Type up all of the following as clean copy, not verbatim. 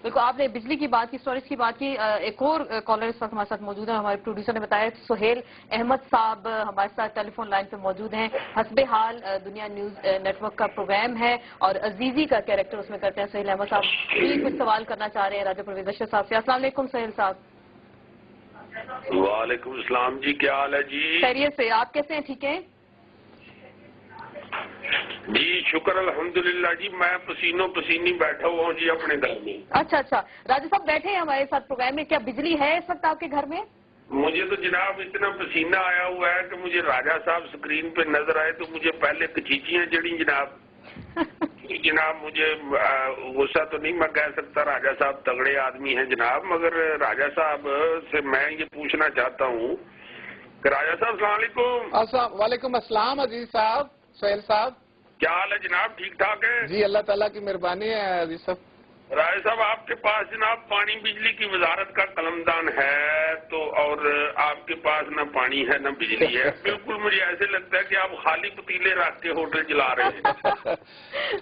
बिल्कुल, आपने बिजली की बात की, स्टोरेज की बात की। एक और कॉलर इस वक्त हमारे साथ मौजूद है। हमारे प्रोड्यूसर ने बताया सुहेल अहमद साहब हमारे साथ टेलीफोन लाइन पे मौजूद हैं। हस्बे हाल दुनिया न्यूज नेटवर्क का प्रोग्राम है और अजीजी का कैरेक्टर उसमें करते हैं सुहेल अहमद साहब। भी कुछ सवाल करना चाह रहे हैं राजा परवेज बशीर साहब से। अस्सलाम वालेकुम सुहेल साहब। वालेकुम अस्सलाम जी, क्या हाल है जी? खैरियत से, आप कैसे हैं? ठीक हैं जी, शुक्र अल्हम्दुलिल्लाह जी। मैं पसीनों पसीनी बैठा हुआ हूँ जी अपने घर में। अच्छा, राजा साहब बैठे हैं हमारे साथ प्रोग्राम में। क्या बिजली है इस वक्त आपके घर में? मुझे तो जनाब इतना पसीना आया हुआ है कि मुझे राजा साहब स्क्रीन पे नजर आए तो मुझे पहले कचीचियां चढ़ी जनाब। जनाब मुझे गुस्सा तो नहीं मैं कह सकता, राजा साहब तगड़े आदमी हैं जनाब, मगर राजा साहब से मैं ये पूछना चाहता हूँ कि राजा साहब अस्सलाम वालेकुम। वालेकुम अस्सलाम अजीज साहब, सुहेल साहब। क्या हाल है जनाब? ठीक ठाक है जी, अल्लाह ताला की मेहरबानी है अजीज साहब। राय साहब, आपके पास जनाब पानी बिजली की वजारत का कलमदान है तो, और आपके पास न पानी है न बिजली है। बिल्कुल मुझे ऐसे लगता है कि आप खाली पतीले रख के होटल चला रहे हैं।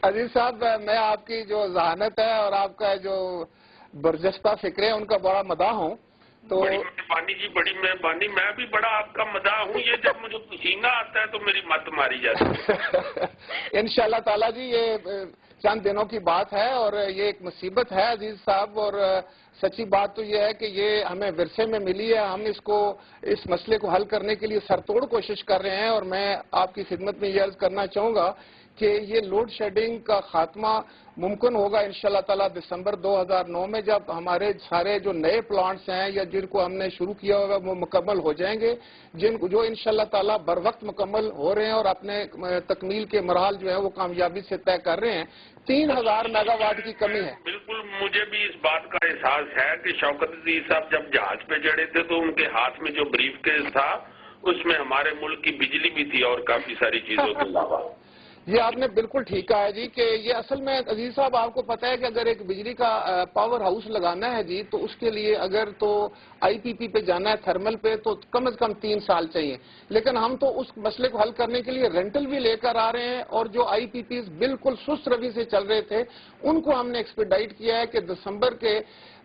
अजीज साहब, मैं आपकी जो जहानत है और आपका जो बरजस्ता फिक्र है उनका बड़ा मदाह हूँ। तो बड़ी मेहरबानी जी, बड़ी मेहरबानी। मैं भी बड़ा आपका मदाह हूँ। ये जब मुझे पसीना आता है तो मेरी मत मारी जाती है। इंशाल्लाह ताला जी, ये चंद दिनों की बात है और ये एक मुसीबत है अजीज साहब। और सच्ची बात तो ये है कि ये हमें विरसे में मिली है। हम इस मसले को हल करने के लिए सरतोड़ कोशिश कर रहे हैं और मैं आपकी खिदमत में ये अर्ज करना चाहूंगा कि ये लोड शेडिंग का खात्मा मुमकिन होगा इंशाल्लाह ताला दिसंबर 2009 में, जब हमारे सारे जो नए प्लांट्स हैं या जिनको हमने शुरू किया होगा वो मुकम्मल हो जाएंगे, जो इंशाल्लाह ताला बर वक्त मुकम्मल हो रहे हैं और अपने तकमील के मरहल जो है वो कामयाबी से तय कर रहे हैं। 3000 मेगावाट की कमी है। बिल्कुल, मुझे भी इस बात का एहसास है कि शौकत अजीज साहब जब जहाज पे चढ़े थे तो उनके हाथ में जो ब्रीफ केस था उसमें हमारे मुल्क की बिजली भी थी और काफी सारी चीजों के अलावा। ये आपने बिल्कुल ठीक कहा है जी कि ये असल में अजीज साहब आपको पता है कि अगर एक बिजली का पावर हाउस लगाना है जी तो उसके लिए अगर तो आईपीपी पे जाना है, थर्मल पे, तो कम से कम 3 साल चाहिए। लेकिन हम तो उस मसले को हल करने के लिए रेंटल भी लेकर आ रहे हैं और जो आईपीपी बिल्कुल सुस्त रवि से चल रहे थे उनको हमने एक्सपेडाइट किया है कि दिसंबर के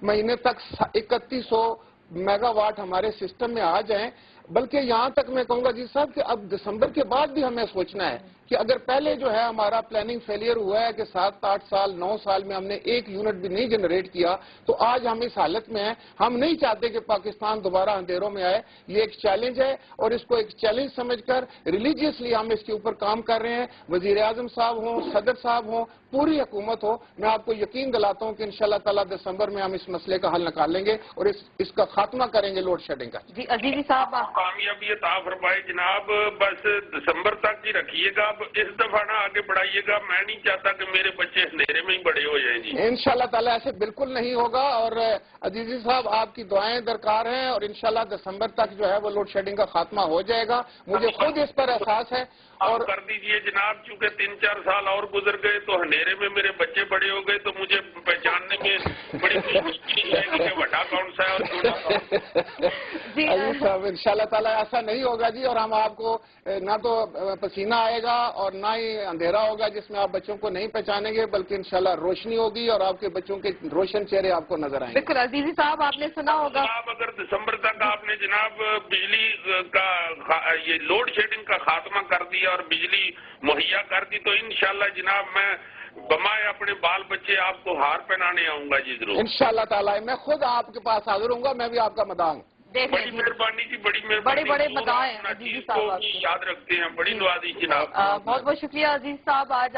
महीने तक 3100 मेगावाट हमारे सिस्टम में आ जाएं। बल्कि यहां तक मैं कहूंगा जी साहब कि अब दिसंबर के बाद भी हमें सोचना है कि अगर पहले जो है हमारा प्लानिंग फेलियर हुआ है कि 7, 8 साल, 9 साल में हमने एक यूनिट भी नहीं जनरेट किया, तो आज हम इस हालत में हैं। हम नहीं चाहते कि पाकिस्तान दोबारा अंधेरों में आए। ये एक चैलेंज है और इसको एक चैलेंज समझकर रिलीजियसली हम इसके ऊपर काम कर रहे हैं। वजीर आजम साहब हों, सदर साहब हों, पूरी हुकूमत हो, मैं आपको यकीन दिलाता हूँ कि इंशाल्लाह ताला दिसंबर में हम इस मसले का हल निकाल लेंगे और इसका खात्मा करेंगे लोड शेडिंग का। जी अजीजी साहब, कामयाबी अता फरमाए जनाब। बस दिसंबर तक ही रखिएगा, इस दफा ना आगे बढ़ाइएगा। मैं नहीं चाहता कि मेरे बच्चे अंधेरे में ही बड़े हो जाएं जी। इंशाल्लाह ताला ऐसे बिल्कुल नहीं होगा और अजीजी साहब आपकी दुआएं दरकार हैं और इंशाल्लाह दिसंबर तक जो है वो लोड शेडिंग का खात्मा हो जाएगा। मुझे खुद इस पर एहसास है। और कर दीजिए जनाब, चूंकि 3-4 साल और गुजर गए तो अंधेरे में मेरे बच्चे बड़े हो गए तो मुझे पहचानने में बड़ी मुश्किल आएगी कि बड़ा कौन सा है और छोटा कौन। जी साहब, इंशाल्लाह ताला ऐसा नहीं होगा जी। और हम आपको ना तो पसीना आएगा और ना ही अंधेरा होगा जिसमें आप बच्चों को नहीं पहचानेंगे, बल्कि इंशाल्लाह रोशनी होगी और आपके बच्चों के रोशन चेहरे आपको नजर आएंगे। बिल्कुल अजीजी साहब, आपने सुना होगा अगर दिसंबर तक आपने जनाब बिजली का ये लोड शेडिंग का खात्मा कर दिया और बिजली मुहैया कर दी तो इंशाल्लाह जनाब मैं बमाए अपने बाल बच्चे आपको हार पहनाने आऊंगा जी जरूर। इंशाल्लाह ताला मैं खुद आपके पास हाजिर हूँगा। मैं भी आपका मदाह हूँ। बड़ी मेहरबानी जी, बड़ी मेहरबानी। बड़े मदाह हैं अजीजी साहब, याद रखते हैं। बड़ी नवाजी जनाब। बहुत बहुत शुक्रिया अजीज साहब। आज